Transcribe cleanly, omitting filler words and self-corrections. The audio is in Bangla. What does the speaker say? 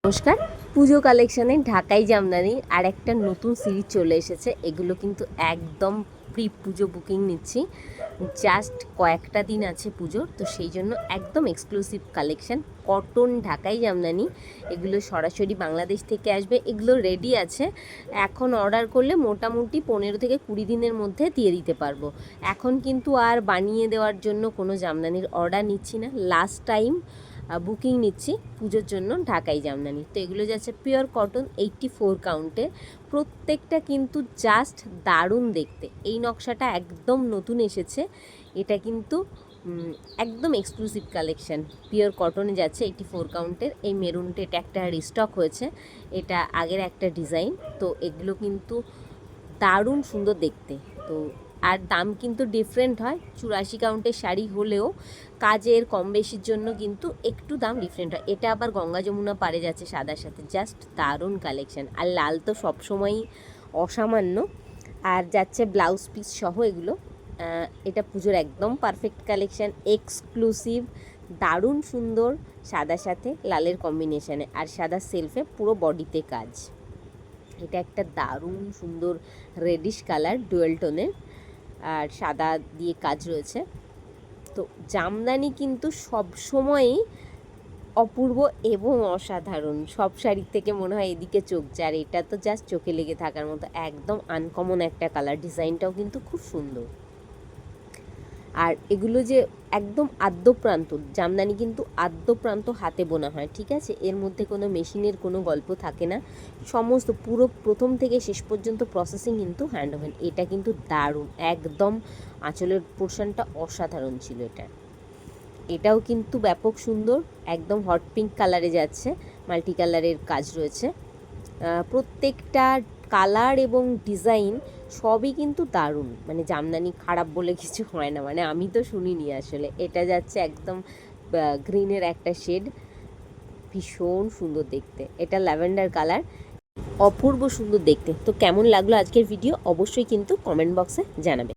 নমস্কার। পুজো কালেকশানে ঢাকাই জামদানি আর একটা নতুন সিরিজ চলে এসেছে। এগুলো কিন্তু একদম প্রি পুজো বুকিং নিচ্ছি, জাস্ট কয়েকটা দিন আছে পুজোর, তো সেই জন্য একদম এক্সক্লুসিভ কালেকশান কটন ঢাকাই জামদানি। এগুলো সরাসরি বাংলাদেশ থেকে আসবে। এগুলো রেডি আছে, এখন অর্ডার করলে মোটামুটি 15 থেকে 20 দিনের মধ্যে দিয়ে দিতে পারবো। এখন কিন্তু আর বানিয়ে দেওয়ার জন্য কোনো জামদানির অর্ডার নিচ্ছি না, লাস্ট টাইম বুকিং নিচ্ছি পুজোর জন্য ঢাকাই জামদানি। তো এগুলো যাচ্ছে পিওর কটন 84 কাউন্টে, প্রত্যেকটা কিন্তু জাস্ট দারুণ দেখতে। এই নকশাটা একদম নতুন এসেছে, এটা কিন্তু একদম এক্সক্লুসিভ কালেকশান। পিওর কটনে যাচ্ছে 84 কাউন্টের। এই মেরুনটা এটা একটা রিস্টক হয়েছে, এটা আগের একটা ডিজাইন। তো এগুলো কিন্তু দারুণ সুন্দর দেখতে। তো আর দাম কিন্তু ডিফারেন্ট হয়, 84 কাউন্টের শাড়ি হলেও কাজের কম বেশির জন্য কিন্তু একটু দাম ডিফারেন্ট হয়। এটা আবার গঙ্গা যমুনা পাড়ে যাচ্ছে সাদার সাথে, জাস্ট দারুণ কালেকশান। আর লাল তো সবসময়ই অসামান্য। আর যাচ্ছে ব্লাউজ পিস সহ এগুলো। এটা পুজোর একদম পারফেক্ট কালেকশান, এক্সক্লুসিভ, দারুণ সুন্দর, সাদার সাথে লালের কম্বিনেশানে, আর সাদা সেলফে পুরো বডিতে কাজ। এটা একটা দারুণ সুন্দর রেডিশ কালার, ডুয়েল টোনের, আর সাদা দিয়ে কাজ রয়েছে। তো জামদানি কিন্তু সবসময়ই অপূর্ব এবং অসাধারণ। সব শাড়ির থেকে মনে হয় এদিকে চোখ যায়, আর এটা তো জাস্ট চোখে লেগে থাকার মতো, একদম আনকমন একটা কালার। ডিজাইনটাও কিন্তু খুব সুন্দর। আর এগুলো যে একদম আদ্যপ্রান্ত জামদানি, কিন্তু আদ্যপ্রান্ত হাতে বোনা হয়, ঠিক আছে? এর মধ্যে কোনো মেশিনের কোনো গল্প থাকে না, সমস্ত পুরো প্রথম থেকে শেষ পর্যন্ত প্রসেসিং কিন্তু হ্যান্ড ওভেন। এটা কিন্তু দারুণ, একদম আঁচলের পোর্শনটা অসাধারণ ছিল এটা। এটাও কিন্তু ব্যাপক সুন্দর, একদম হট পিঙ্ক কালারে যাচ্ছে, মাল্টি কালারের কাজ রয়েছে। প্রত্যেকটা কালার এবং ডিজাইন সবই কিন্তু দারুণ, মানে জামদানি খারাপ বলে কিছু হয় না, মানে আমি তো শুনিনি আসলে। এটা যাচ্ছে একদম গ্রিনের একটা শেড, ভীষণ সুন্দর দেখতে। এটা ল্যাভেন্ডার কালার, অপূর্ব সুন্দর দেখতে। তো কেমন লাগলো আজকের ভিডিও অবশ্যই কিন্তু কমেন্ট বক্সে জানাবে।